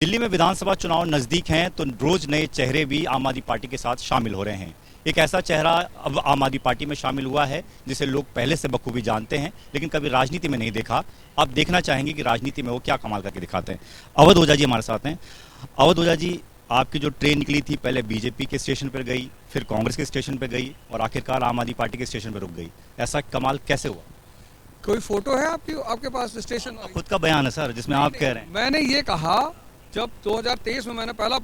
दिल्ली में विधानसभा चुनाव नजदीक हैं तो रोज नए चेहरे भी आम आदमी पार्टी के साथ शामिल हो रहे हैं। एक ऐसा चेहरा अब आम आदमी पार्टी में शामिल हुआ है जिसे लोग पहले से बखूबी जानते हैं लेकिन कभी राजनीति में नहीं देखा। अब देखना चाहेंगे कि राजनीति में वो क्या कमाल करके दिखाते हैं। अवध ओझा जी हमारे साथ हैं। अवध ओझा जी, आपकी जो ट्रेन निकली थी पहले बीजेपी के स्टेशन पर गई, फिर कांग्रेस के स्टेशन पर गई और आखिरकार आम आदमी पार्टी के स्टेशन पर रुक गई। ऐसा कमाल कैसे हुआ? कोई फोटो है आपके पास स्टेशन? खुद का बयान है सर जिसमें आप कह रहे हैं। मैंने ये कहा जब 2023 में मैंने पहला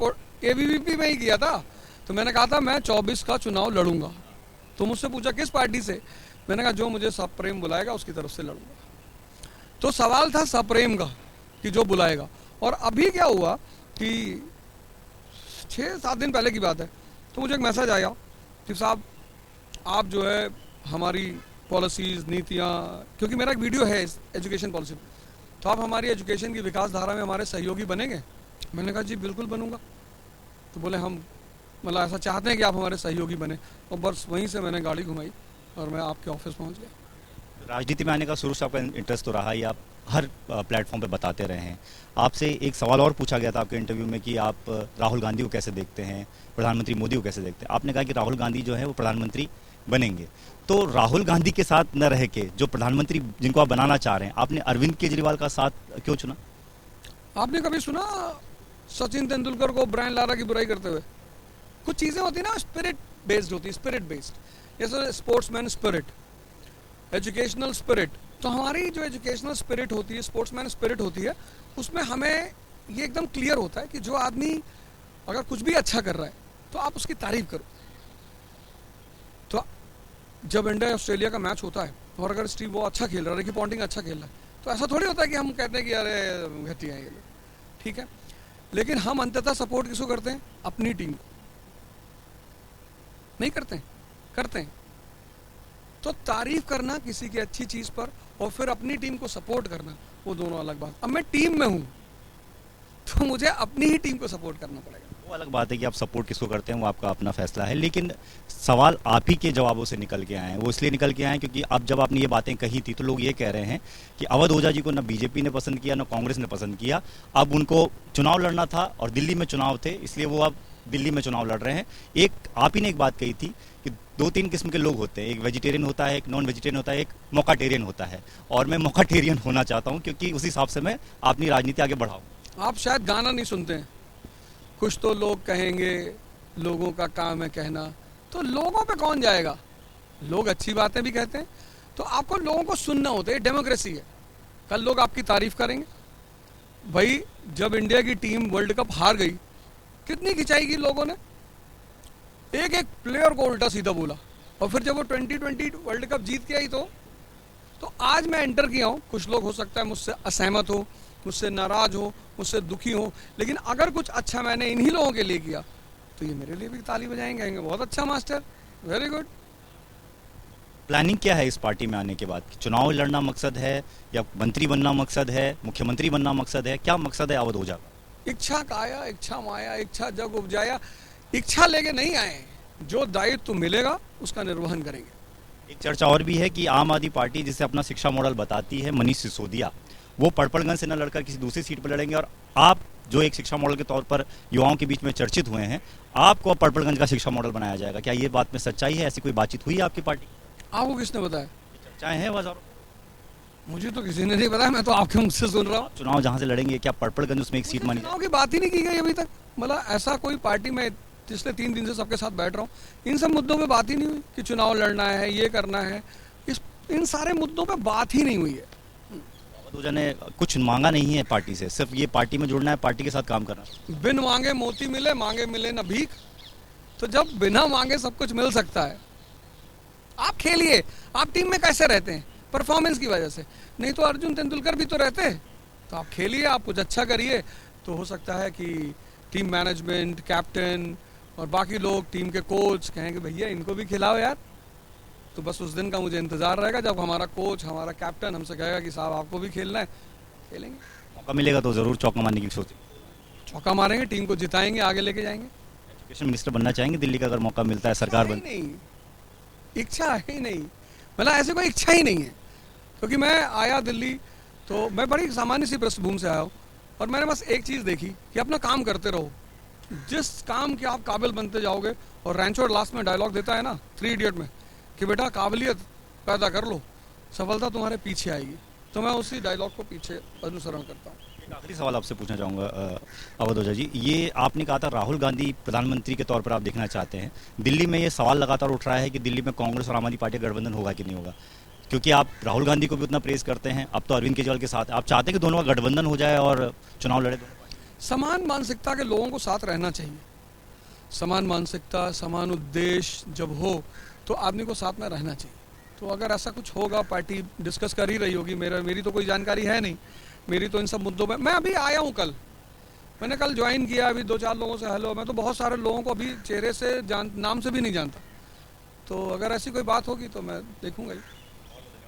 एबीवीपी में ही किया था तो मैंने कहा था मैं 24 का चुनाव लड़ूंगा। तो मुझसे पूछा किस पार्टी से, मैंने कहा जो मुझे सप्रेम बुलाएगा उसकी तरफ से लड़ूंगा। तो सवाल था सप्रेम का कि जो बुलाएगा। और अभी क्या हुआ कि 6-7 दिन पहले की बात है तो मुझे एक मैसेज आया कि साहब आप जो है हमारी पॉलिसीज नीतियाँ, क्योंकि मेरा एक वीडियो है एजुकेशन पॉलिसी, तो आप हमारी एजुकेशन की विकास धारा में हमारे सहयोगी बनेंगे। मैंने कहा जी बिल्कुल बनूंगा। तो बोले हम मतलब ऐसा चाहते हैं कि आप हमारे सहयोगी बने। और बस वहीं से मैंने गाड़ी घुमाई और मैं आपके ऑफिस पहुंच गया। राजनीति में आने का शुरू से आपका इंटरेस्ट तो रहा ही, आप हर प्लेटफॉर्म पे बताते रहे हैं। आपसे एक सवाल और पूछा गया था आपके इंटरव्यू में कि आप राहुल गांधी को कैसे देखते हैं, प्रधानमंत्री मोदी को कैसे देखते हैं। आपने कहा कि राहुल गांधी जो है वो प्रधानमंत्री बनेंगे। तो राहुल गांधी के साथ न रह के जो प्रधानमंत्री जिनको आप बनाना चाह रहे हैं, आपने अरविंद केजरीवाल का साथ क्यों चुना? आपने कभी सुना सचिन तेंदुलकर को ब्रायन लारा की बुराई करते हुए? कुछ चीजें होती ना स्पिरिट बेस्ड होती है, स्पिरिट बेस्ड, जैसे स्पोर्ट्समैन स्पिरिट, एजुकेशनल स्पिरिट। तो हमारी जो एजुकेशनल स्पिरिट होती है, स्पोर्ट्समैन स्पिरिट होती है, उसमें हमें ये एकदम क्लियर होता है कि जो आदमी अगर कुछ भी अच्छा कर रहा है तो आप उसकी तारीफ करो। तो जब इंडिया ऑस्ट्रेलिया का मैच होता है और अगर स्टीव वो अच्छा खेल रहा है, रिकी पॉन्टिंग अच्छा खेल रहा है, तो ऐसा थोड़ी होता है कि हम कहते हैं कि अरे घटिया है ये लोग, ठीक है। लेकिन हम अंततः सपोर्ट किसको करते हैं? अपनी टीम को। नहीं करते हैं? करते हैं। तो तारीफ करना किसी की अच्छी चीज पर और फिर अपनी टीम को सपोर्ट करना, वो दोनों अलग बात। अब मैं टीम में हूं तो मुझे अपनी ही टीम को सपोर्ट करना पड़ेगा। वो अलग बात है कि आप सपोर्ट किसको करते हैं, वो आपका अपना फैसला है। लेकिन सवाल आप ही के जवाबों से निकल के आए हैं। वो इसलिए निकल के आए हैं क्योंकि अब जब आपने ये बातें कही थी तो लोग ये कह रहे हैं कि अवध ओझा जी को न बीजेपी ने पसंद किया न कांग्रेस ने पसंद किया। अब उनको चुनाव लड़ना था और दिल्ली में चुनाव थे, इसलिए वो अब दिल्ली में चुनाव लड़ रहे हैं। एक आप ही ने एक बात कही थी कि 2-3 किस्म के लोग होते हैं, एक वेजिटेरियन होता है, एक नॉन वेजिटेरियन होता है, एक मौकाटेरियन होता है। और मैं मौकाटेरियन होना चाहता हूं क्योंकि उस हिसाब से मैं अपनी राजनीति आगे बढ़ाऊं। आप शायद गाना नहीं सुनते हैं, कुछ तो लोग कहेंगे, लोगों का काम है कहना। तो लोगों पे कौन जाएगा? लोग अच्छी बातें भी कहते हैं, तो आपको लोगों को सुनना होता है। डेमोक्रेसी है, कल लोग आपकी तारीफ करेंगे। भाई जब इंडिया की टीम वर्ल्ड कप हार गई, कितनी खिंचाई की लोगों ने, एक एक प्लेयर को उल्टा सीधा बोला। और फिर जब वो 2020 वर्ल्ड कप जीत के आई तो आज मैं एंटर किया हूं। कुछ लोग हो सकता है मुझसे असहमत हो, मुझसे नाराज हो, मुझसे दुखी हो, लेकिन अगर कुछ अच्छा मैंने इन्हीं लोगों के लिए किया तो ये मेरे लिए भी ताली बजाएंगे, कहेंगे बहुत अच्छा मास्टर, वेरी गुड। प्लानिंग क्या है इस पार्टी में आने के बाद? चुनाव लड़ना मकसद है या मंत्री बनना मकसद है, मुख्यमंत्री बनना मकसद है? क्या मकसद है अवध ओझा का? इच्छा काया इच्छा माया, इच्छा जग उपजाया। इच्छा लेके नहीं आए, जो दायित्व मिलेगा उसका निर्वहन करेंगे। एक चर्चा और भी है कि आम आदमी पार्टी जिसे अपना शिक्षा मॉडल बताती है, मनीष सिसोदिया, वो पड़पड़गंज से न लड़कर किसी दूसरी सीट पर लड़ेंगे। और आप जो एक शिक्षा मॉडल के तौर पर युवाओं के बीच में चर्चित हुए हैं, आपको अब पड़पड़गंज का शिक्षा मॉडल बनाया जाएगा। क्या ये बात में सच्चाई है? ऐसी कोई बातचीत हुई है आपकी पार्टी? आपको किसने बताया? चर्चाएं हैं बाजारों? मुझे तो किसी ने नहीं बताया, मैं तो आपके मुख से सुन रहा हूँ। चुनाव जहां से लड़ेंगे, क्या पड़पड़गंज उसमें एक सीट मानी? चुनाव की बात ही नहीं की गई अभी तक। मतलब ऐसा कोई पार्टी में पिछले 3 दिन से सबके साथ बैठ रहा हूँ, इन सब मुद्दों पे बात ही नहीं हुई कि चुनाव लड़ना है, ये करना है। इन सारे मुद्दों पे बात ही नहीं हुई है। ओझा ने कुछ मांगा नहीं है पार्टी से, सिर्फ ये पार्टी में जुड़ना है, पार्टी के साथ काम करना। बिन मांगे मोती मिले, मांगे मिले न भीख। तो जब बिना मांगे सब कुछ मिल सकता है, आप खेलिए। आप टीम में कैसे रहते हैं? परफॉर्मेंस की वजह से। नहीं तो अर्जुन तेंदुलकर भी तो रहते हैं। तो आप खेलिए, आप कुछ अच्छा करिए, तो हो सकता है कि टीम मैनेजमेंट, कैप्टन और बाकी लोग, टीम के कोच कहेंगे भैया इनको भी खिलाओ यार। तो बस उस दिन का मुझे इंतजार रहेगा जब हमारा कोच, हमारा कैप्टन हमसे कहेगा कि साहब आपको भी खेलना है, खेलेंगे। मौका मिलेगा तो जरूर चौका मारने की सोच। चौका मारेंगे, टीम को जिताएंगे, आगे लेके जाएंगे। एजुकेशन मिनिस्टर बनना चाहेंगे दिल्ली का अगर मौका मिलता है, सरकार बन? नहीं, इच्छा है ही नहीं। मतलब ऐसे कोई इच्छा ही नहीं है। क्योंकि मैं आया दिल्ली तो मैं बड़ी सामान्य सी पृष्ठभूमि से आया हूँ। और मैंने बस एक चीज़ देखी कि अपना काम करते रहो, जिस काम के आप काबिल बनते जाओगे। और रैंचो लास्ट में डायलॉग देता है ना 3 इडियट में कि बेटा काबिलियत पैदा कर लो, सफलता तुम्हारे पीछे आएगी। तो मैं उसी डायलॉग को पीछे अनुसरण करता हूँ। एक आखिरी सवाल आपसे पूछना चाहूँगा अवध ओझा जी, ये आपने कहा था राहुल गांधी प्रधानमंत्री के तौर पर आप देखना चाहते हैं। दिल्ली में ये सवाल लगातार उठ रहा है कि दिल्ली में कांग्रेस और आम आदमी पार्टी का गठबंधन होगा कि नहीं होगा, क्योंकि आप राहुल गांधी को भी उतना प्रेस करते हैं, अब तो अरविंद केजरीवाल के साथ आप चाहते हैं कि दोनों का गठबंधन हो जाए और चुनाव लड़े दोनों पार्टी। समान मानसिकता के लोगों को साथ रहना चाहिए। समान मानसिकता, समान उद्देश्य जब हो तो आदमी को साथ में रहना चाहिए। तो अगर ऐसा कुछ होगा, पार्टी डिस्कस कर ही रही होगी। मेरी तो कोई जानकारी है नहीं, मेरी तो इन सब मुद्दों में, मैं अभी आया हूँ कल, मैंने कल ज्वाइन किया, अभी 2-4 लोगों से हेलो, मैं तो बहुत सारे लोगों को अभी चेहरे से नाम से भी नहीं जानता। तो अगर ऐसी कोई बात होगी तो मैं देखूंगा ही।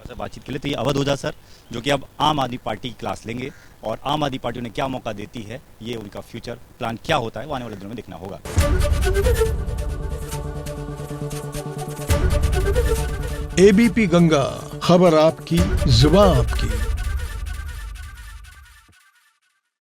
सर बातचीत के लिए तो ये अवध ओझा सर, जो कि अब आम आदमी पार्टी की क्लास लेंगे और आम आदमी पार्टी उन्हें क्या मौका देती है, ये उनका फ्यूचर प्लान क्या होता है वो आने वाले दिनों में देखना होगा। एबीपी गंगा, खबर आपकी, जुबान आपकी।